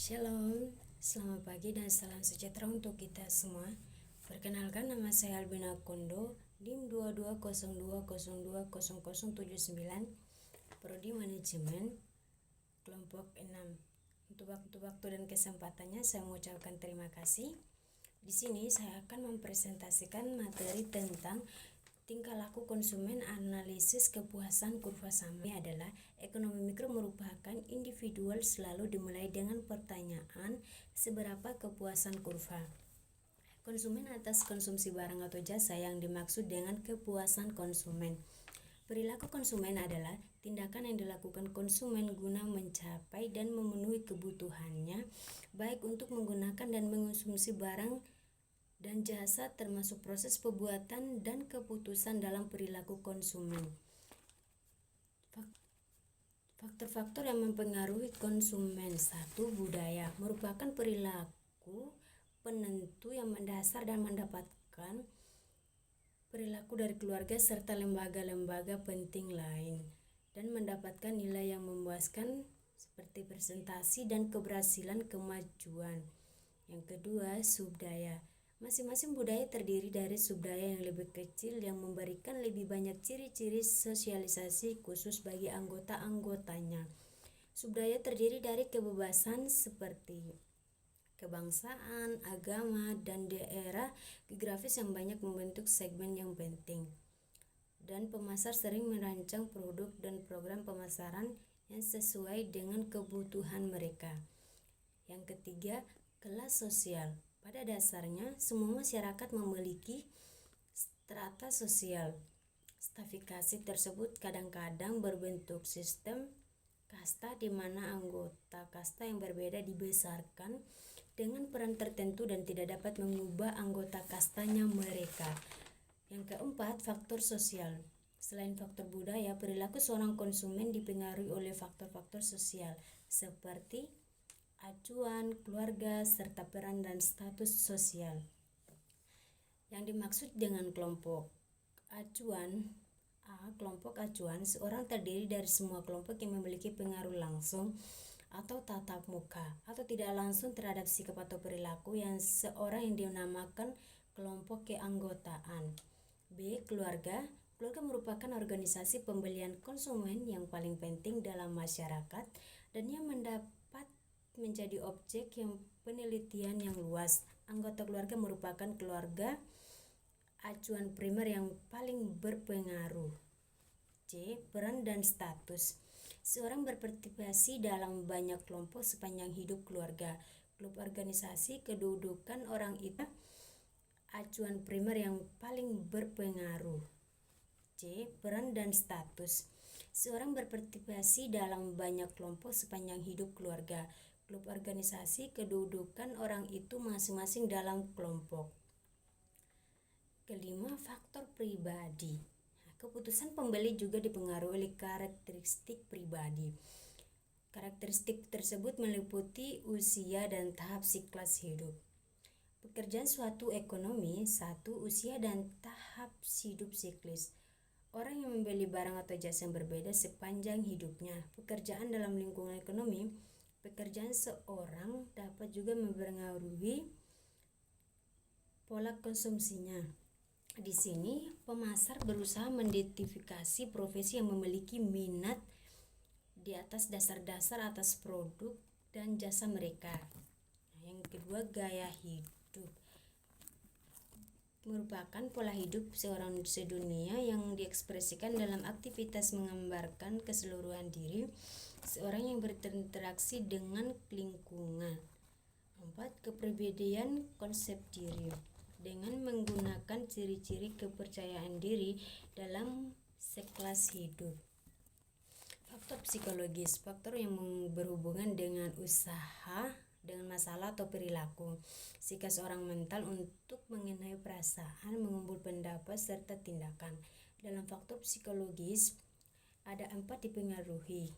Shalom, selamat pagi dan salam sejahtera untuk kita semua. Perkenalkan, nama saya Albina Kondo, NIM 2202020079, Prodi Manajemen, kelompok 6. Untuk waktu dan kesempatannya saya mengucapkan terima kasih. Di sini saya akan mempresentasikan materi tentang tingkah laku konsumen, analisis kepuasan kurva sama. Ini adalah ekonomi mikro merupakan individual selalu dimulai dengan pertanyaan seberapa kepuasan kurva konsumen atas konsumsi barang atau jasa yang dimaksud dengan kepuasan konsumen. Perilaku konsumen adalah tindakan yang dilakukan konsumen guna mencapai dan memenuhi kebutuhannya, baik untuk menggunakan dan mengonsumsi barang dan jasa, termasuk proses pembuatan dan keputusan dalam perilaku konsumen. Faktor-faktor yang mempengaruhi konsumen. 1. Budaya merupakan perilaku penentu yang mendasar dan mendapatkan perilaku dari keluarga serta lembaga-lembaga penting lain dan mendapatkan nilai yang memuaskan seperti presentasi dan keberhasilan kemajuan. Yang kedua, subdaya. Masing-masing budaya terdiri dari subdaya yang lebih kecil yang memberikan lebih banyak ciri-ciri sosialisasi khusus bagi anggota-anggotanya. Subdaya terdiri dari kebebasan seperti kebangsaan, agama, dan daerah geografis yang banyak membentuk segmen yang penting. Dan pemasar sering merancang produk dan program pemasaran yang sesuai dengan kebutuhan mereka. Yang ketiga, kelas sosial. Pada dasarnya, semua masyarakat memiliki strata sosial. Stratifikasi tersebut kadang-kadang berbentuk sistem kasta di mana anggota kasta yang berbeda dibesarkan dengan peran tertentu dan tidak dapat mengubah anggota kastanya mereka. Yang keempat, faktor sosial. Selain faktor budaya, perilaku seorang konsumen dipengaruhi oleh faktor-faktor sosial seperti acuan, keluarga, serta peran dan status sosial. Yang dimaksud dengan kelompok acuan kelompok acuan, seorang terdiri dari semua kelompok yang memiliki pengaruh langsung atau tatap muka atau tidak langsung terhadap sikap atau perilaku yang seorang yang dinamakan kelompok keanggotaan. B. Keluarga. Keluarga merupakan organisasi pembelian konsumen yang paling penting dalam masyarakat dan yang menjadi objek yang penelitian yang luas. Anggota keluarga merupakan keluarga acuan primer yang paling berpengaruh. C. Peran dan status. Seorang berpartisipasi dalam banyak kelompok sepanjang hidup keluarga. Klub organisasi kedudukan orang itu acuan primer yang paling berpengaruh. C. Peran dan status. Seorang berpartisipasi dalam banyak kelompok sepanjang hidup keluarga. Klub organisasi kedudukan orang itu masing-masing dalam kelompok. Kelima, faktor pribadi. Keputusan pembeli juga dipengaruhi oleh karakteristik pribadi. Karakteristik tersebut meliputi usia dan tahap siklus hidup. Pekerjaan suatu ekonomi. 1. Usia dan tahap hidup siklus. Orang yang membeli barang atau jasa yang berbeda sepanjang hidupnya. Pekerjaan dalam lingkungan ekonomi. Pekerjaan seorang dapat juga mempengaruhi pola konsumsinya. Di sini, pemasar berusaha mengidentifikasi profesi yang memiliki minat di atas dasar-dasar atas produk dan jasa mereka. Yang kedua, gaya hidup. Merupakan pola hidup seorang sedunia yang diekspresikan dalam aktivitas menggambarkan keseluruhan diri seorang yang berinteraksi dengan lingkungan. 4. Kepribadian konsep diri. Dengan menggunakan ciri-ciri kepercayaan diri dalam siklus hidup. Faktor psikologis. Faktor yang berhubungan dengan usaha, dengan masalah atau perilaku. Sikap seorang mental untuk mengenai perasaan, mengumpul pendapat, serta tindakan. Dalam faktor psikologis, ada 4 dipengaruhi.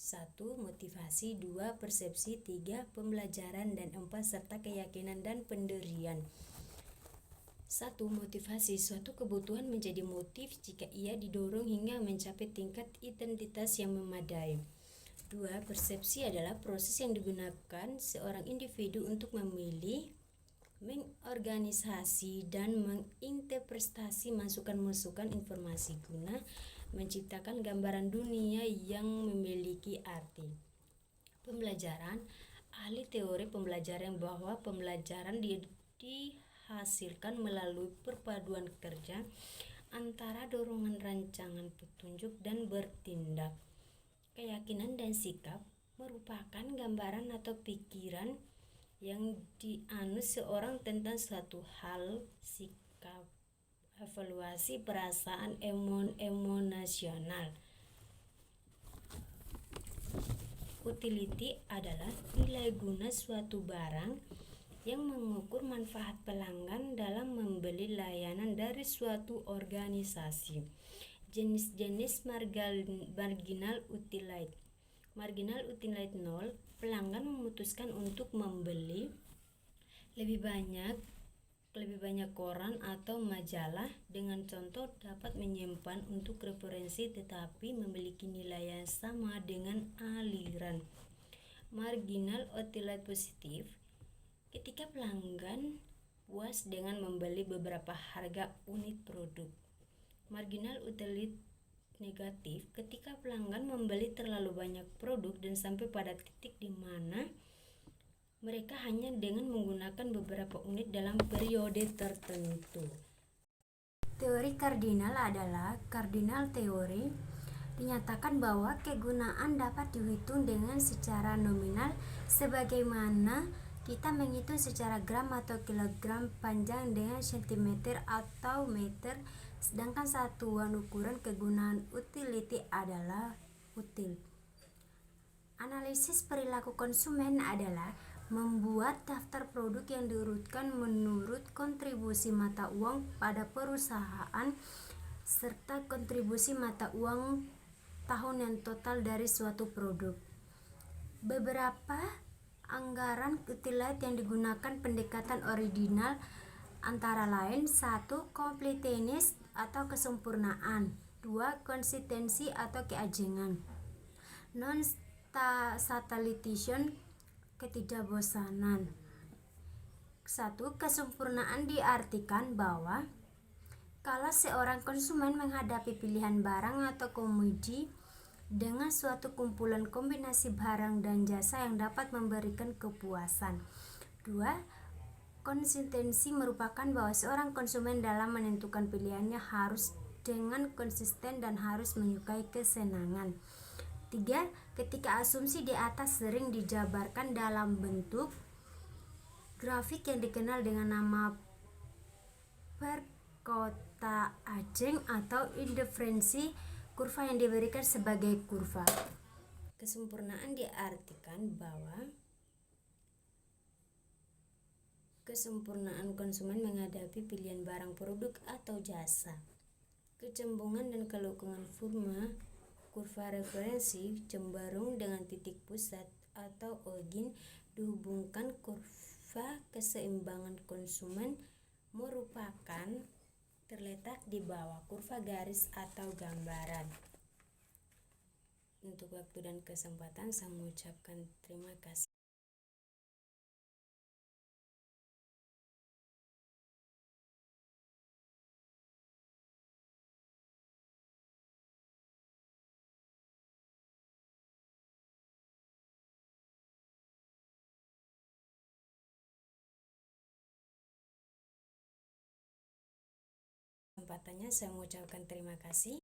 1. Motivasi. 2. Persepsi. 3. Pembelajaran. Dan 4. Serta keyakinan dan pendirian. 1. Motivasi. Suatu kebutuhan menjadi motif jika ia didorong hingga mencapai tingkat identitas yang memadai. 2. Persepsi adalah proses yang digunakan seorang individu untuk memilih, mengorganisasi, dan menginterpretasi masukan-masukan informasi guna menciptakan gambaran dunia yang memiliki arti. Pembelajaran. Ahli teori pembelajaran bahwa pembelajaran dihasilkan melalui perpaduan kerja antara dorongan rancangan petunjuk dan bertindak. Keyakinan dan sikap merupakan gambaran atau pikiran yang dianut seorang tentang suatu hal, sikap, evaluasi, perasaan, emosional. Utility adalah nilai guna suatu barang yang mengukur manfaat pelanggan dalam membeli layanan dari suatu organisasi. Jenis-jenis marginal utility. Marginal utility 0, pelanggan memutuskan untuk membeli lebih banyak koran atau majalah, dengan contoh dapat menyimpan untuk referensi tetapi memiliki nilai yang sama dengan aliran. Marginal utility positif, ketika pelanggan puas dengan membeli beberapa harga unit produk. Marginal utility negatif, ketika pelanggan membeli terlalu banyak produk dan sampai pada titik di mana mereka hanya dengan menggunakan beberapa unit dalam periode tertentu. Teori kardinal adalah kardinal teori dinyatakan bahwa kegunaan dapat dihitung dengan secara nominal sebagaimana kita menghitung secara gram atau kilogram, panjang dengan sentimeter atau meter, sedangkan satuan ukuran kegunaan utility adalah util. Analisis perilaku konsumen adalah membuat daftar produk yang diurutkan menurut kontribusi mata uang pada perusahaan serta kontribusi mata uang tahun yang total dari suatu produk. Beberapa anggaran utility yang digunakan pendekatan original antara lain: 1. Completeness atau kesempurnaan, 2. Konsistensi atau keajengan, non-saturation, ketidakbosanan. 1. Kesempurnaan diartikan bahwa kalau seorang konsumen menghadapi pilihan barang atau komoditi dengan suatu kumpulan kombinasi barang dan jasa yang dapat memberikan kepuasan. 2. Konsistensi merupakan bahwa seorang konsumen dalam menentukan pilihannya harus dengan konsisten dan harus menyukai kesenangan. 3. Ketika asumsi di atas sering dijabarkan dalam bentuk grafik yang dikenal dengan nama perkota ajeng atau indiferensi kurva yang diberikan sebagai kurva. Kesempurnaan diartikan bahwa kesempurnaan konsumen menghadapi pilihan barang, produk, atau jasa. Kecembungan dan kelengkungan kurva referensi cenderung dengan titik pusat atau origin dihubungkan. Kurva keseimbangan konsumen merupakan terletak di bawah kurva garis atau gambaran. Untuk waktu dan kesempatan saya mengucapkan terima kasih. Kesempatannya saya mengucapkan terima kasih.